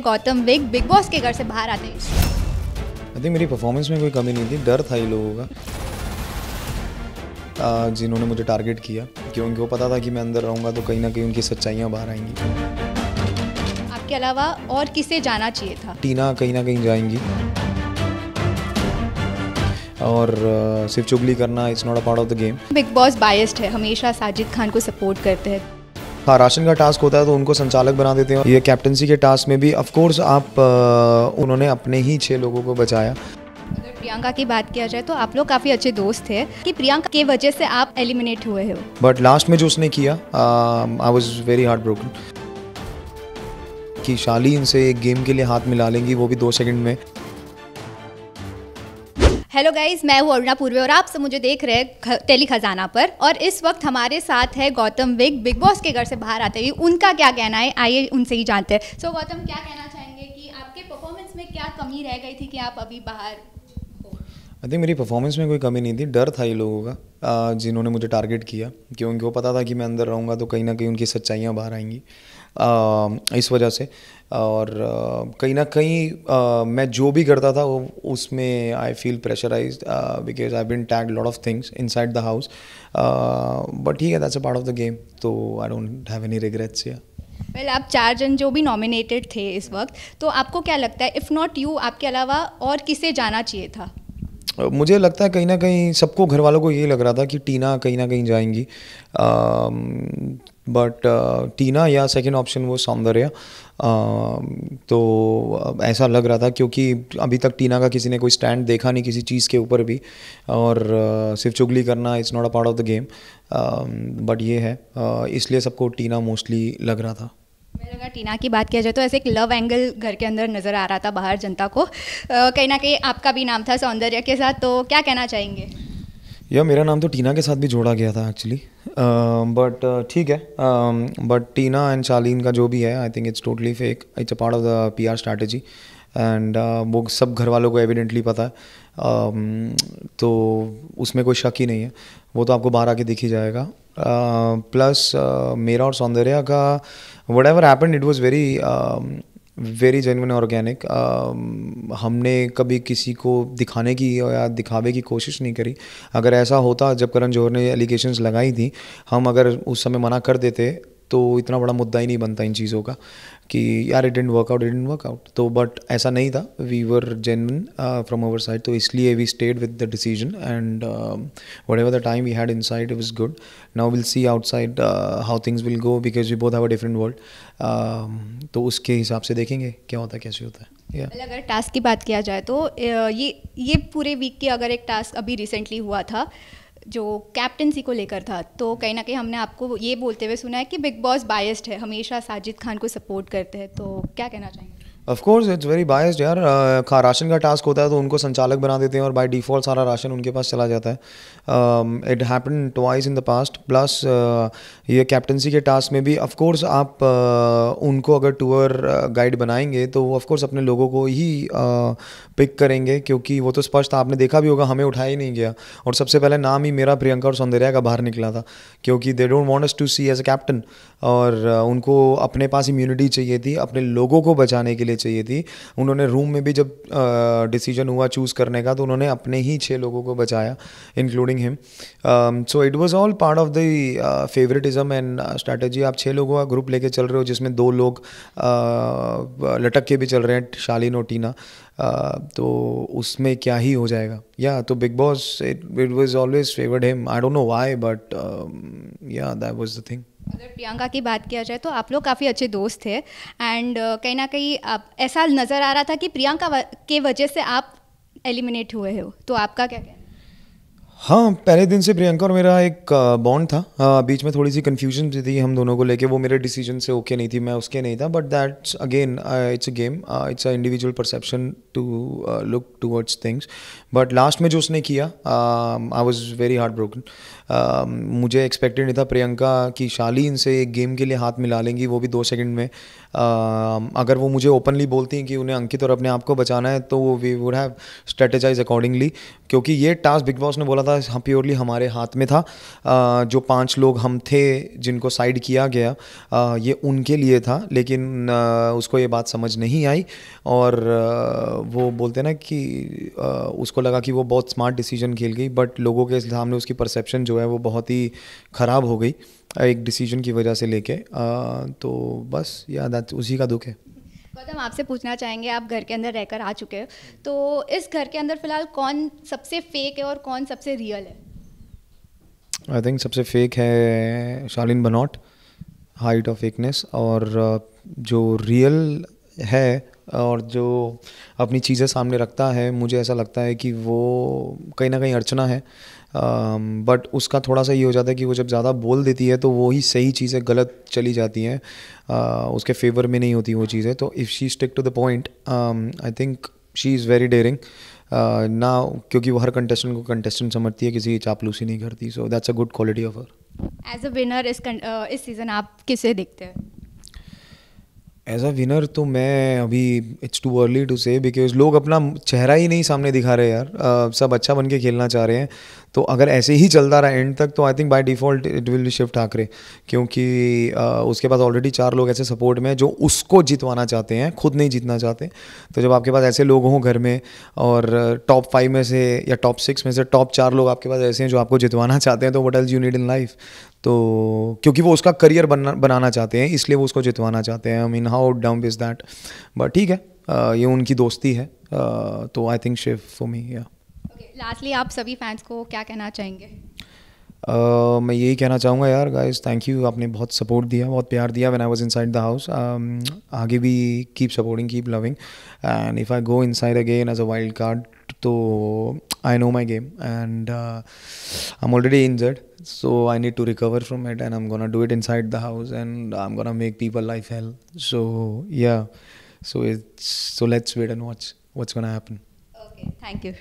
Gautam wig big boss के घर से बाहर आते हैं। आई थिंक मेरी परफॉर्मेंस में कोई कमी नहीं थी, डर था ये लोगों का जिन्होंने मुझे टारगेट किया, क्योंकि उनको पता था कि मैं अंदर रहूँगा तो कहीं ना कहीं उनकी सच्चाइयाँ बाहर आएंगी। आपके अलावा और किसे जाना चाहिए था? टीना कहीं ना कहीं जाएंगी और सिर्फ चुगली करना it's not a part of the game. Big boss biased है, हमेशा साजिद खान को सपोर्ट करते हैं। हाँ, राशन का टास्क होता है तो उनको संचालक बना देते हैं। ये कैप्टनसी के टास्क में भी ऑफ कोर्स आप उन्होंने अपने ही 6 लोगों को बचाया। अगर प्रियंका की बात किया जाए तो आप लोग काफ़ी अच्छे दोस्त थे कि प्रियंका की वजह से आप एलिमिनेट हुए हो, बट लास्ट में जो उसने किया I was very heart broken कि शालीन से एक गेम के लिए हाथ मिला लेंगी, वो भी 2 सेकंड में। हेलो गाइस, मैं हूँ अरुणा पूर्वे और आप सब मुझे देख रहे हैं टेली खजाना पर। और इस वक्त हमारे साथ है गौतम विग बिग बॉस के घर से बाहर आते हुए। उनका क्या कहना है, आइए उनसे ही जानते हैं। सो गौतम, क्या कहना चाहेंगे कि आपके परफॉर्मेंस में क्या कमी रह गई थी कि आप अभी बाहर हो? आई थिंक मेरी परफॉर्मेंस में कोई कमी नहीं थी, डर था ये लोगों का जिन्होंने मुझे टारगेट किया, क्योंकि उनको पता था कि मैं अंदर रहूँगा तो कहीं ना कहीं उनकी सच्चाइयाँ बाहर आएंगी इस वजह से। और कहीं ना कहीं मैं जो भी करता था वो उसमें I feel pressurised because I been tagged lot of things inside the house, but ठीक है, that's a part of the game, तो I don't have any regrets. या वेल, आप 4 जन जो भी नॉमिनेटेड थे इस वक्त, तो आपको क्या लगता है इफ़ नॉट यू, आपके अलावा और किसे जाना चाहिए था? मुझे लगता है कहीं ना कहीं सबको, घर वालों को ये लग रहा था कि टीना कहीं ना कहीं जाएंगी, बट टीना या सेकंड ऑप्शन वो सौंदर्या। तो ऐसा लग रहा था क्योंकि अभी तक टीना का किसी ने कोई स्टैंड देखा नहीं किसी चीज़ के ऊपर भी, और सिर्फ चुगली करना it's not a part of the game, but ये है इसलिए सबको टीना मोस्टली लग रहा था। मैं लगा टीना की बात किया जाए तो ऐसे एक लव एंगल घर के अंदर नज़र आ रहा था बाहर जनता को, कहीं ना कहीं आपका भी नाम था सौंदर्या के साथ, तो क्या कहना चाहेंगे? या मेरा नाम तो टीना के साथ भी जोड़ा गया था एक्चुअली, बट ठीक है, बट टीना एंड शालीन का जो भी है I think it's totally fake, it's a part of the PR strategy and वो सब घर वालों को एविडेंटली पता है, तो उसमें कोई शक ही नहीं है, वो तो आपको बाहर आके दिख ही जाएगा। प्लस मेरा और सौंदर्या का what ever happened it was very genuine organic. हमने कभी किसी को दिखाने की या दिखावे की कोशिश नहीं करी। अगर ऐसा होता, जब करण जौहर ने एलिगेशंस लगाई थी, हम अगर उस समय मना कर देते तो इतना बड़ा मुद्दा ही नहीं बनता इन चीज़ों का कि यार इट डिडंट वर्क आउट, तो बट ऐसा नहीं था, we were genuine from our side, तो इसलिए we stayed with the decision and whatever the time we had inside it was good. Now will see outside how things will go because we both have a different world, तो उसके हिसाब से देखेंगे क्या होता है, कैसे होता है। अगर टास्क की बात किया जाए तो ये पूरे वीक की अगर एक टास्क अभी रिसेंटली हुआ था जो कैप्टनसी को लेकर था, तो कहीं ना कहीं हमने आपको ये बोलते हुए सुना है कि बिग बॉस बायस्ड है, हमेशा साजिद खान को सपोर्ट करते हैं, तो क्या कहना चाहेंगे? Of course it's very biased यार। राशन का टास्क होता है तो उनको संचालक बना देते हैं और बाय डिफ़ॉल्ट सारा राशन उनके पास चला जाता है। It happen twice in the past. Plus ये कैप्टनसी के टास्क में भी ऑफ कोर्स आप उनको अगर टूर गाइड बनाएंगे तो वो ऑफ कोर्स अपने लोगों को ही पिक करेंगे, क्योंकि वो तो स्पष्ट आपने देखा भी होगा, हमें उठाया ही नहीं गया और सबसे पहले नाम ही मेरा, प्रियंका और सौंदर्या का बाहर निकला था, क्योंकि they don't want us to see as a captain, और उनको अपने पास इम्यूनिटी चाहिए थी, अपने लोगों को बचाने के लिए चाहिए थी। उन्होंने रूम में भी जब डिसीजन हुआ चूज़ करने का तो उन्होंने अपने ही 6 लोगों को बचाया including him. So it was all part of the favouritism and strategy. आप 6 लोगों का ग्रुप लेके चल रहे हो जिसमें 2 लोग लटक के भी चल रहे हैं, शालीन और टीना, तो उसमें क्या ही हो जाएगा। या तो big boss it was always favoured him, I don't know why, but या दैट वाज द थिंग। अगर प्रियंका की बात किया जाए तो आप लोग काफ़ी अच्छे दोस्त थे एंड कहीं ना कहीं आप ऐसा नज़र आ रहा था कि प्रियंका के वजह से आप एलिमिनेट हुए हो, तो आपका क्या कहना है? हाँ, पहले दिन से प्रियंका और मेरा एक बॉन्ड था, बीच में थोड़ी सी कन्फ्यूजन भी थी हम दोनों को लेके, वो मेरे डिसीजन से ओके नहीं थी, मैं उसके नहीं था, but that's again it's a game, it's a individual perception to look towards things. But last में जो उसने किया I was very heart broken. मुझे एक्सपेक्टेड नहीं था प्रियंका की शालीन से एक गेम के लिए हाथ मिला लेंगी, वो भी 2 सेकंड में। अगर वो मुझे ओपनली बोलती हैं कि उन्हें अंकित और अपने आप को बचाना है तो we would have strategize accordingly, क्योंकि ये टास्क बिग बॉस ने बोला था ज़्यादा प्योरली हमारे हाथ में था। जो 5 लोग हम थे जिनको साइड किया गया, ये उनके लिए था, लेकिन उसको ये बात समझ नहीं आई और वो बोलते ना कि उसको लगा कि वो बहुत स्मार्ट डिसीजन खेल गई, बट लोगों के सामने उसकी परसेप्शन जो है वो बहुत ही ख़राब हो गई एक डिसीजन की वजह से लेके। तो बस दैट उसी का दुख है। गौतम, आपसे पूछना चाहेंगे, आप घर के अंदर रहकर आ चुके हो, तो इस घर के अंदर फिलहाल कौन सबसे फेक है और कौन सबसे रियल है? आई थिंक सबसे फेक है शालीन बनॉट, हाइट ऑफ फेकनेस, और जो रियल है और जो अपनी चीज़ें सामने रखता है, मुझे ऐसा लगता है कि वो कहीं ना कहीं अर्चना है। बट उसका थोड़ा सा ये हो जाता है कि वो जब ज़्यादा बोल देती है तो वो ही सही चीज़ें गलत चली जाती हैं, उसके फेवर में नहीं होती वो चीज़ें। तो if she stick to the point, I think she is very daring ना, क्योंकि वो हर कंटेस्टेंट को कंटेस्टेंट समझती है, किसी की चापलूसी नहीं करती। So that's a good quality of her. As a winner इस सीज़न आप किसे देखते हैं? एज अ विनर तो मैं अभी, इट्स टू अर्ली टू से, बिकॉज लोग अपना चेहरा ही नहीं सामने दिखा रहे यार। सब अच्छा बन के खेलना चाह रहे हैं, तो अगर ऐसे ही चलता रहा एंड तक तो I think by default it will be Shiv Thackeray, क्योंकि उसके पास ऑलरेडी 4 लोग ऐसे सपोर्ट में हैं जो उसको जितवाना चाहते हैं, खुद नहीं जीतना चाहते। तो जब आपके पास ऐसे लोग हों घर में और टॉप 5 में से या टॉप 6 में से टॉप 4 लोग आपके पास ऐसे हैं जो आपको जितवाना चाहते हैं, तो what else you need in life. तो क्योंकि वो उसका करियर बनाना चाहते हैं, इसलिए वो उसको जितवाना चाहते हैं। I mean how dumb is that, but ठीक है, ये उनकी दोस्ती है। तो I think Shiv for me. या लास्टली आप सभी फैंस को क्या कहना चाहेंगे? मैं यही कहना चाहूँगा यार, गाइस थैंक यू, आपने बहुत सपोर्ट दिया, बहुत प्यार दिया when I was inside the house. आगे भी keep supporting, keep loving, and if I go inside again as a wild card, तो I know my game and I am already injured, so I need to recover from it, and I'm gonna do it inside the house, and I'm gonna make people life hell. So yeah, so let's wait and watch what's gonna happen. Okay, thank you.